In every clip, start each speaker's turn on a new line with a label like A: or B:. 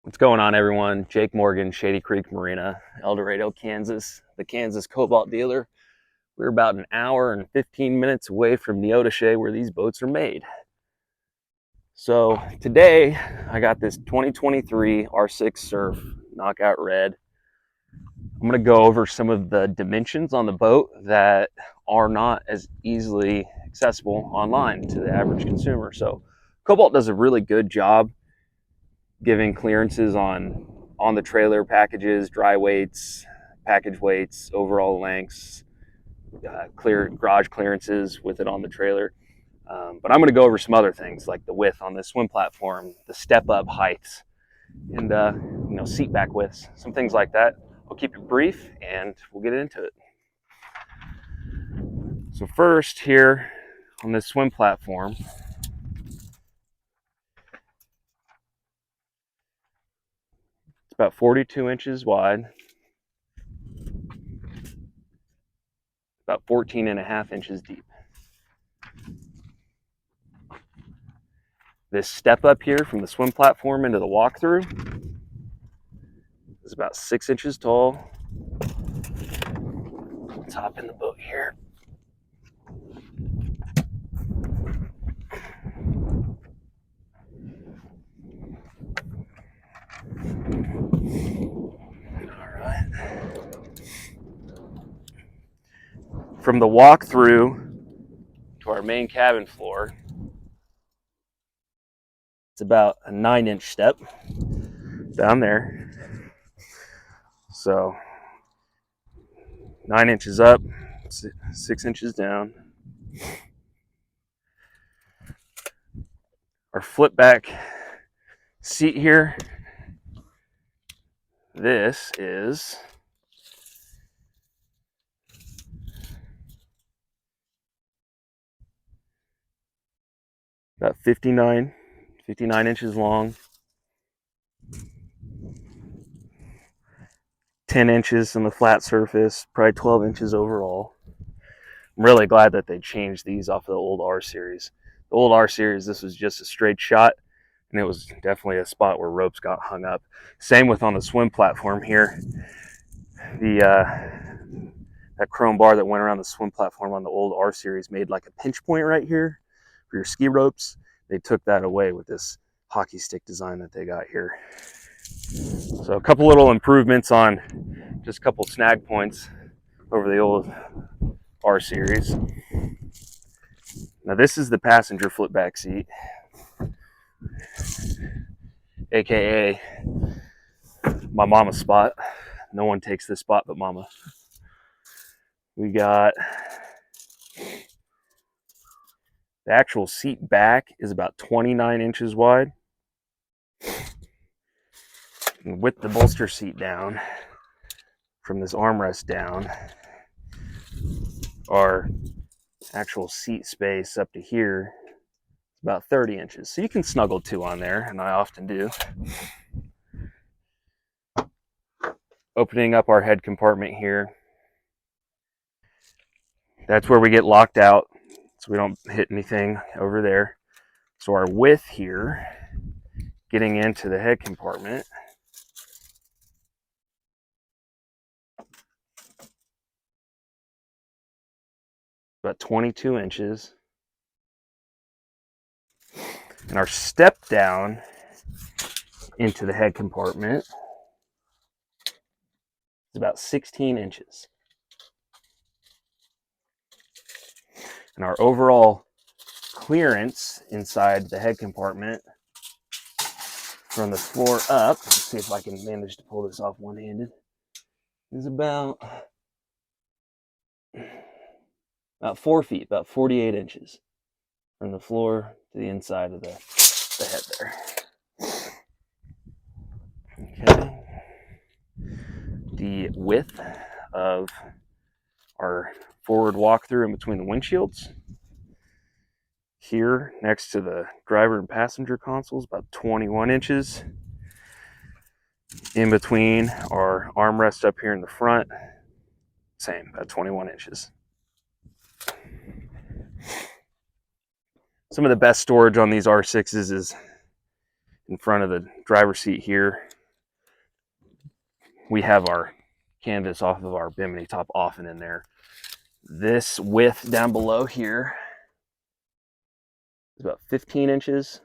A: What's going on, everyone? Jake Morgan, Shady Creek Marina, El Dorado, Kansas, the Kansas Cobalt dealer. We're about an hour and 15 minutes away from Neodesha, where these boats are made. So today, I got this 2023 R6 Surf Knockout Red. I'm going to go over some of the dimensions on the boat that are not as easily accessible online to the average consumer. So Cobalt does a really good job giving clearances on the trailer packages, dry weights, package weights, overall lengths, clear garage clearances with it on the trailer. But I'm going to go over some other things like the width on the swim platform, the step up heights, and seat back widths, some things like that. I'll keep it brief and we'll get into it. So first, here on this swim platform, it's about 42 inches wide, about 14 and a half inches deep. This step up here from the swim platform into the walkthrough is about 6 inches tall. Let's hop in the boat here. All right. From the walkthrough to our main cabin floor, it's about a 9-inch step down there. So 9 inches up, 6 inches down. Our flip back seat here, this is about 59 inches long, 10 inches on the flat surface, probably 12 inches overall. I'm really glad that they changed these off of the old R series. The old R series, this was just a straight shot, and it was definitely a spot where ropes got hung up. Same with on the swim platform here. That chrome bar that went around the swim platform on the old R series made like a pinch point right here for your ski ropes. They took that away with this hockey stick design that they got here. So a couple little improvements on just a couple snag points over the old R series. Now this is the passenger flip back seat, aka my mama's spot. No one takes this spot but mama. We got the actual seat back is about 29 inches wide. And with the bolster seat down, from this armrest down, our actual seat space up to here is about 30 inches. So you can snuggle two on there, and I often do. Opening up our head compartment here, that's where we get locked out so we don't hit anything over there. So our width here, getting into the head compartment, about 22 inches. And our step down into the head compartment is about 16 inches. And our overall clearance inside the head compartment from the floor up, let's see if I can manage to pull this off one-handed, is about 4 feet, about 48 inches from the floor to the inside of the head there. Okay. The width of our forward walkthrough in between the windshields here next to the driver and passenger consoles, about 21 inches. In between our armrest up here in the front, same, about 21 inches. Some of the best storage on these R6s is in front of the driver's seat here, we have our canvas off of our bimini top off and in there. This width down below here is about 15 inches.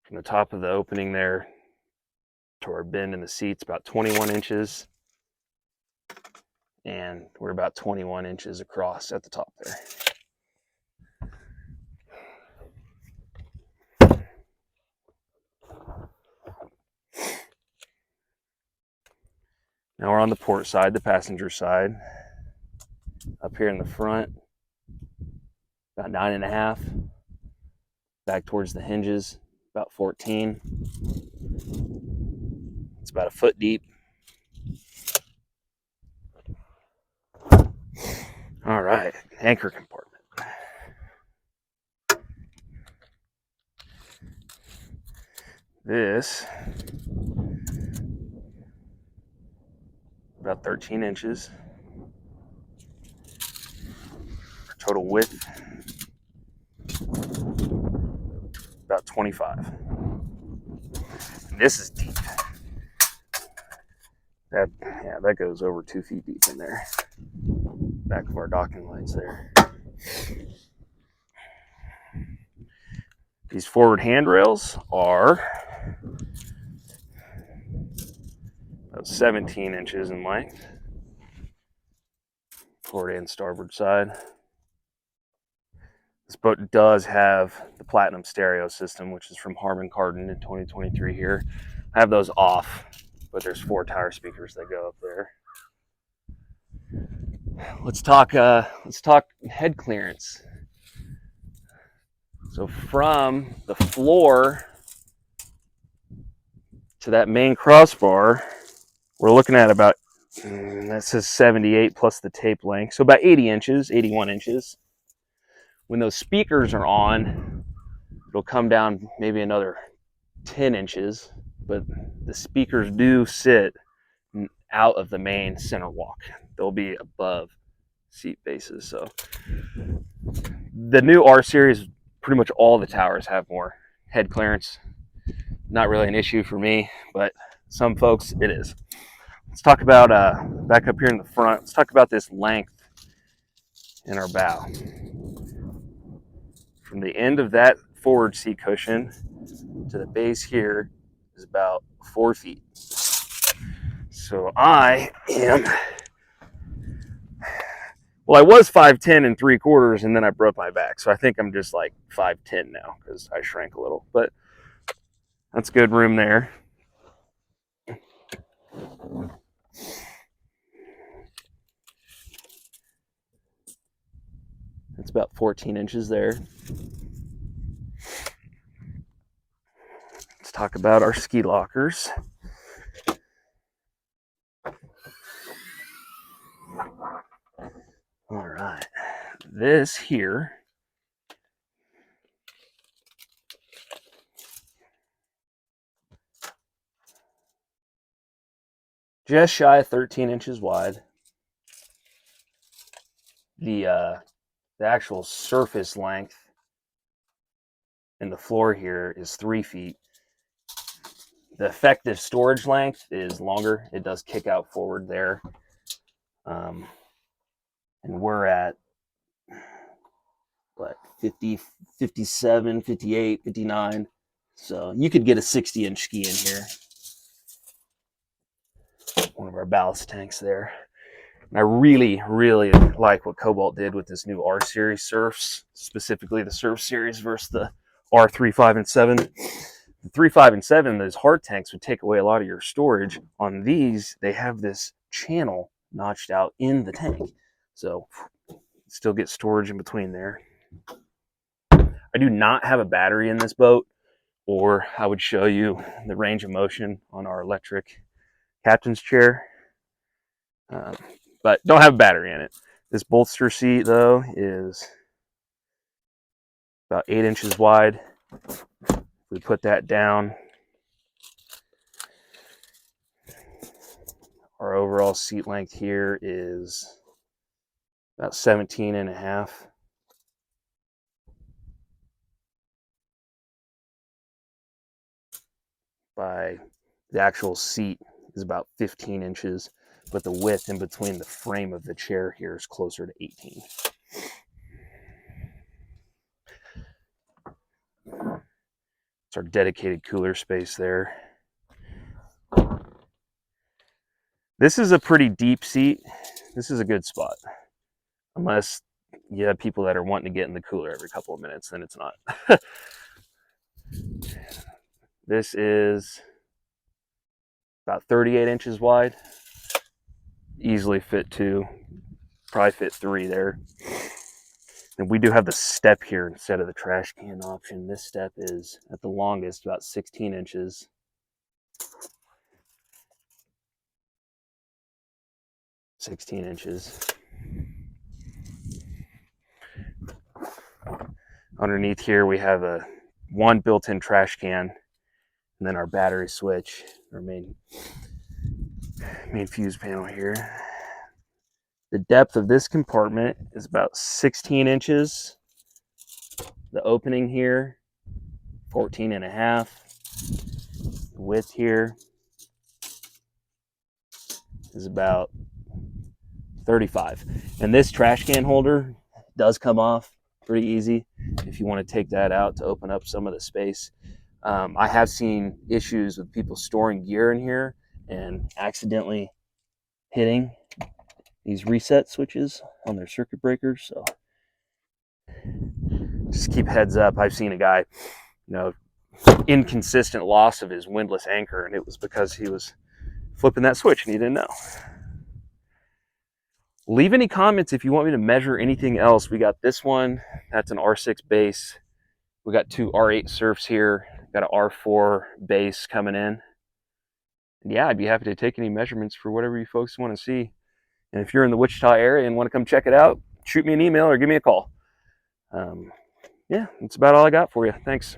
A: From the top of the opening there to our bend in the seats, about 21 inches. And we're about 21 inches across at the top there. Now we're on the port side, the passenger side. Up here in the front, about 9.5. Back towards the hinges, about 14. It's about a foot deep. All right, anchor compartment. This, about 13 inches. Total width, about 25. And this is deep. That goes over 2 feet deep in there. Back of our docking lights there. These forward handrails are about 17 inches in length, forward and starboard side. This boat does have the platinum stereo system, which is from Harman Kardon in 2023 here. I have those off, but there's 4 tower speakers that go up there. Let's talk head clearance. So from the floor to that main crossbar, we're looking at about, that says 78 plus the tape length, so about 80 inches, 81 inches. When those speakers are on, it'll come down maybe another 10 inches, but the speakers do sit out of the main center walk. They'll be above seat bases. So the new R series, pretty much all the towers have more head clearance. Not really an issue for me, but some folks it is. Let's talk about back up here in the front. Let's talk about this length in our bow. From the end of that forward seat cushion to the base here is about 4 feet. So I am, well, I was 5'10" 3/4, and then I broke my back. So I think I'm just like 5'10" now because I shrank a little, but that's good room there. It's about 14 inches there. Let's talk about our ski lockers. All right, this here just shy of 13 inches wide. The actual surface length in the floor here is 3 feet. The effective storage length is longer. It does kick out forward there. And we're at, what, 50, 57, 58, 59. So you could get a 60-inch ski in here. One of our ballast tanks there. And I really, really like what Cobalt did with this new R series surfs, specifically the Surf series versus the R3, 5, and 7. The 3, 5, and 7, those hard tanks would take away a lot of your storage. On these, they have this channel notched out in the tank. So still get storage in between there. I do not have a battery in this boat, or I would show you the range of motion on our electric captain's chair. But don't have a battery in it. This bolster seat, though, is about 8 inches wide. We put that down. Our overall seat length here is about 17.5. by the actual seat is about 15 inches, but the width in between the frame of the chair here is closer to 18. It's our dedicated cooler space there. This is a pretty deep seat. This is a good spot. Unless you have people that are wanting to get in the cooler every couple of minutes, then it's not. This is about 38 inches wide. Easily fit 2, probably fit 3 there. And we do have the step here instead of the trash can option. This step is at the longest about 16 inches. Underneath here we have one built-in trash can, and then our battery switch, our main fuse panel here. The depth of this compartment is about 16 inches. The opening here, 14 and a half. The width here is about 35. And this trash can holder does come off pretty easy if you want to take that out to open up some of the space. I have seen issues with people storing gear in here and accidentally hitting these reset switches on their circuit breakers. So just keep heads up. I've seen a guy, inconsistent loss of his windlass anchor, and it was because he was flipping that switch and he didn't know. Leave any comments if you want me to measure anything else. We got this one, that's an R6 base. We got 2 R8 surfs here, got an R4 base coming in. And yeah, I'd be happy to take any measurements for whatever you folks want to see. And if you're in the Wichita area and want to come check it out, shoot me an email or give me a call. Yeah, that's about all I got for you. Thanks.